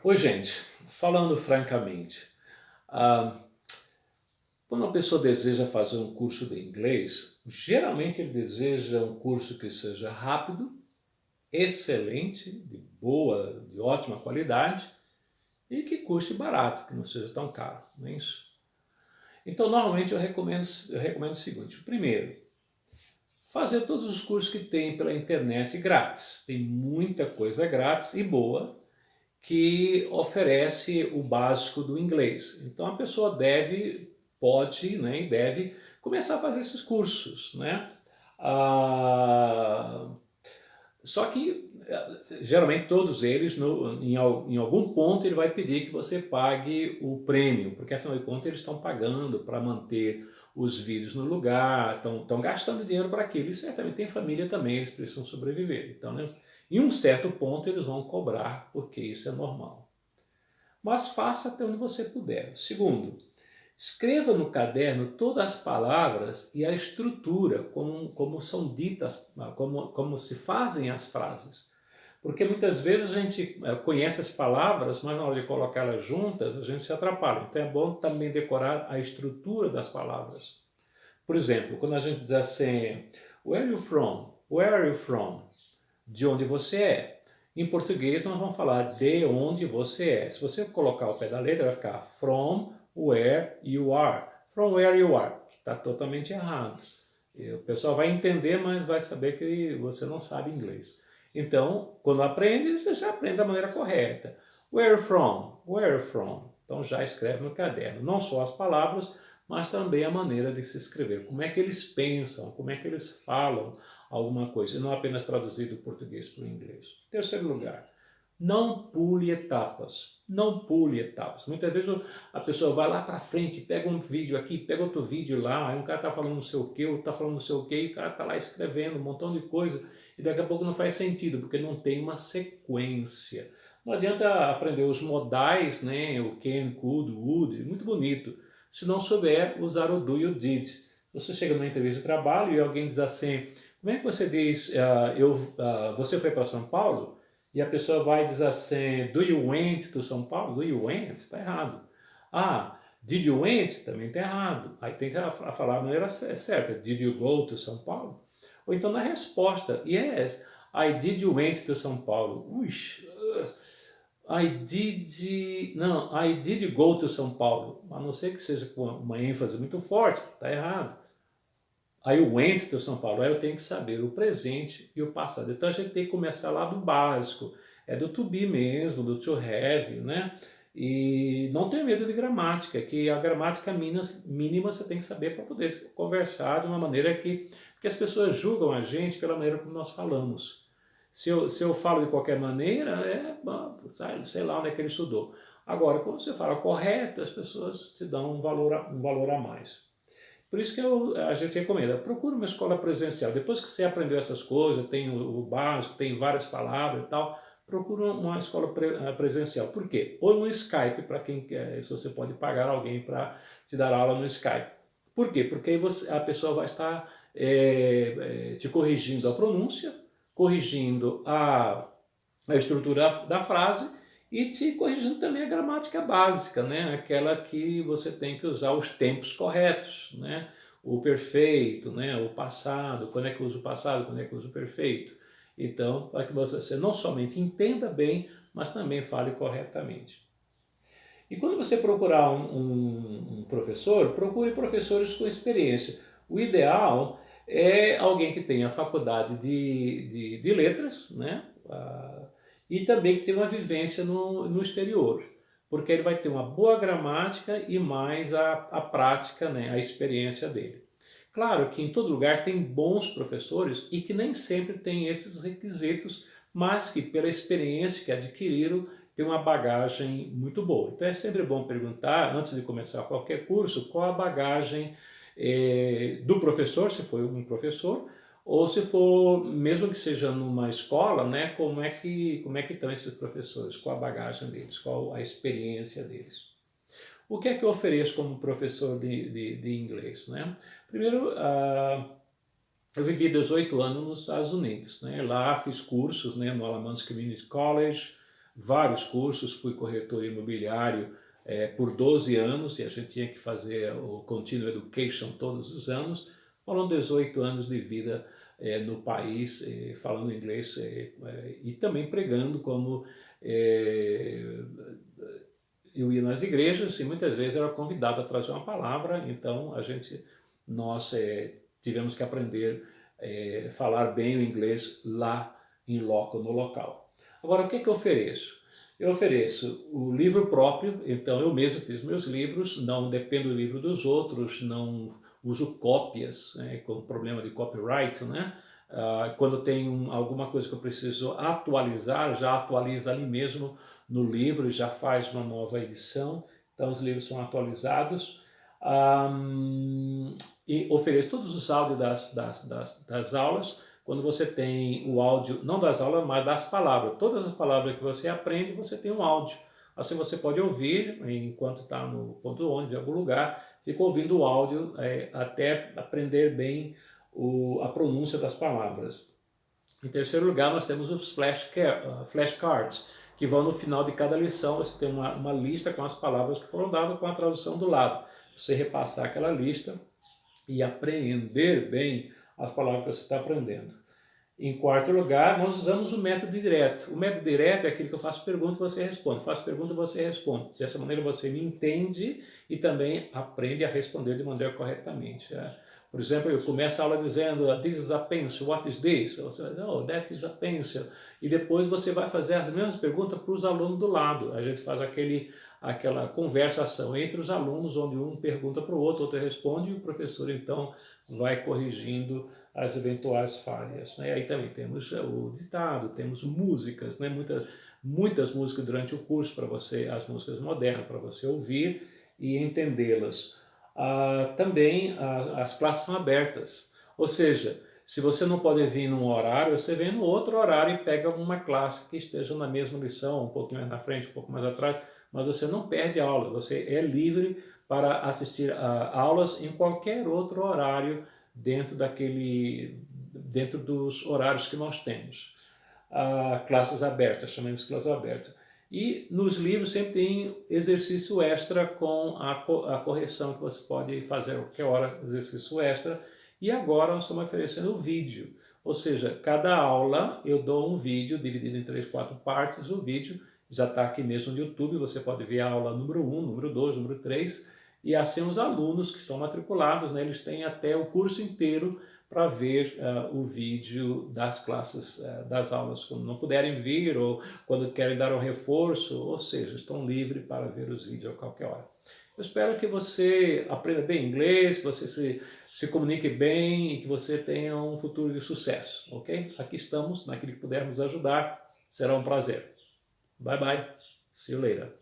Oi, gente. Falando francamente, ah, quando uma pessoa deseja fazer um curso de inglês, geralmente ele deseja um curso que seja rápido, excelente, de ótima qualidade e que custe barato, que não seja tão caro, não é isso? Então, normalmente eu recomendo o seguinte: o primeiro, fazer todos os cursos que tem pela internet grátis. Tem muita coisa grátis e boa que oferece o básico do inglês. Então a pessoa pode, né, e deve começar a fazer esses cursos, né? Ah, só que geralmente todos eles, em algum ponto, ele vai pedir que você pague o prêmio, porque afinal de contas eles estão pagando para manter os vídeos no lugar, estão gastando dinheiro para aquilo. E certamente tem família também, eles precisam sobreviver. Então, né, em um certo ponto eles vão cobrar, porque isso é normal. Mas faça até onde você puder. Segundo, escreva no caderno todas as palavras e a estrutura, como são ditas, como se fazem as frases. Porque muitas vezes a gente conhece as palavras, mas na hora de colocá-las juntas a gente se atrapalha. Então é bom também decorar a estrutura das palavras. Por exemplo, quando a gente diz assim, where are you from? Where are you from? De onde você é. Em português nós vamos falar de onde você é. Se você colocar o pé da letra vai ficar from where you are. From where you are, que está totalmente errado. E o pessoal vai entender, mas vai saber que você não sabe inglês. Então, quando aprende, você já aprende da maneira correta. Where from? Where from? Então já escreve no caderno. Não só as palavras, mas também a maneira de se escrever. Como é que eles pensam, como é que eles falam alguma coisa, e não apenas traduzir do português para o inglês. Terceiro lugar, não pule etapas. Não pule etapas. Muitas vezes a pessoa vai lá para frente, pega um vídeo aqui, pega outro vídeo lá, aí um cara está falando não sei o que, outro está falando não sei o que, e o cara está lá escrevendo um montão de coisa, e daqui a pouco não faz sentido, porque não tem uma sequência. Não adianta aprender os modais, né, o can, could, would, muito bonito, se não souber usar o do e o did. Você chega numa entrevista de trabalho e alguém diz assim, como é que você diz, você foi para São Paulo? E a pessoa vai dizer assim, do you went to São Paulo? Do you went? Está errado. Ah, did you went? Também está errado. Aí tem que falar a maneira certa. Did you go to São Paulo? Ou então na resposta, yes, I did you went to São Paulo. Ux, não, I did go to São Paulo. A não ser que seja com uma ênfase muito forte, está errado. Aí o went to São Paulo, aí eu tenho que saber o presente e o passado. Então a gente tem que começar lá do básico, é do to be mesmo, do to have, né? E não ter medo de gramática, que a gramática mínima você tem que saber para poder conversar de uma maneira que as pessoas julgam a gente pela maneira como nós falamos. Se eu falo de qualquer maneira, sei lá onde é que ele estudou. Agora, quando você fala correto, as pessoas te dão um valor a mais. Por isso que a gente recomenda, procure uma escola presencial. Depois que você aprendeu essas coisas, tem o básico, tem várias palavras e tal, procure uma escola presencial. Por quê? Ou no Skype, para quem quer, se você pode pagar alguém para te dar aula no Skype. Por quê? Porque aí a pessoa vai estar te corrigindo a pronúncia, corrigindo a estrutura da frase e te corrigindo também a gramática básica, né? Aquela que você tem que usar os tempos corretos, né? O perfeito, né? O passado, quando é que eu uso o passado, quando é que eu uso o perfeito. Então, para que você não somente entenda bem, mas também fale corretamente. E quando você procurar um professor, procure professores com experiência. O ideal é alguém que tenha faculdade de letras, né? E também que tenha uma vivência no exterior, porque ele vai ter uma boa gramática e mais a prática, né? A experiência dele. Claro que em todo lugar tem bons professores e que nem sempre tem esses requisitos, mas que pela experiência que adquiriram, tem uma bagagem muito boa. Então é sempre bom perguntar, antes de começar qualquer curso, qual a bagagem do professor, se for um professor, ou se for, mesmo que seja numa escola, né, como é que estão esses professores, qual a bagagem deles, qual a experiência deles. O que é que eu ofereço como professor de inglês? Né? Primeiro, eu vivi 18 anos nos Estados Unidos. Né? Lá fiz cursos, né, no Alamance Community College, vários cursos, fui corretor imobiliário por 12 anos, e a gente tinha que fazer o Continuing Education todos os anos. Foram 18 anos de vida no país, falando inglês e também pregando como eu ia nas igrejas e muitas vezes era convidado a trazer uma palavra, então nós tivemos que aprender a falar bem o inglês lá em loco, no local. Agora, o que eu ofereço? Eu ofereço o livro próprio, então eu mesmo fiz meus livros, não dependo do livro dos outros, não uso cópias, com problema de copyright, né? Quando tem alguma coisa que eu preciso atualizar, já atualiza ali mesmo no livro e já faz uma nova edição. Então os livros são atualizados. E ofereço todos os áudios das aulas. Quando você tem o áudio, não das aulas, mas das palavras. Todas as palavras que você aprende, você tem um áudio. Assim você pode ouvir enquanto está no ponto de ônibus, em algum lugar, fica ouvindo o áudio até aprender bem a pronúncia das palavras. Em terceiro lugar, nós temos os flashcards, que vão no final de cada lição. Você tem uma lista com as palavras que foram dadas com a tradução do lado. Você repassar aquela lista e apreender bem as palavras que você está aprendendo. Em quarto lugar, nós usamos o método direto. O método direto é aquele que eu faço pergunta e você responde. Faço pergunta e você responde. Dessa maneira você me entende e também aprende a responder de maneira corretamente. Por exemplo, eu começo a aula dizendo this is a pencil, what is this? Você vai dizer, oh, that is a pencil. E depois você vai fazer as mesmas perguntas para os alunos do lado. A gente faz aquela conversação entre os alunos, onde um pergunta para o outro responde, e o professor então vai corrigindo as eventuais falhas. Né? Aí também temos o ditado, temos músicas, né? muitas músicas durante o curso para você, as músicas modernas, para você ouvir e entendê-las. Também as classes são abertas, ou seja, se você não pode vir num horário, você vem no outro horário e pega uma classe que esteja na mesma lição, um pouquinho mais na frente, um pouco mais atrás, mas você não perde aula, você é livre para assistir a aulas em qualquer outro horário dentro dos horários que nós temos. Classes abertas, chamamos de classes abertas. E nos livros sempre tem exercício extra com a correção que você pode fazer a qualquer hora, exercício extra. E agora nós estamos oferecendo o vídeo, ou seja, cada aula eu dou um vídeo dividido em 3, 4 partes. O vídeo já está aqui mesmo no YouTube, você pode ver a aula número 1, número 2, número 3, e assim os alunos que estão matriculados, né, eles têm até o curso inteiro para ver o vídeo das classes, das aulas, quando não puderem vir ou quando querem dar um reforço, ou seja, estão livres para ver os vídeos a qualquer hora. Eu espero que você aprenda bem inglês, que você se comunique bem e que você tenha um futuro de sucesso, ok? Aqui estamos, naquilo que pudermos ajudar, será um prazer. Bye bye, see you later.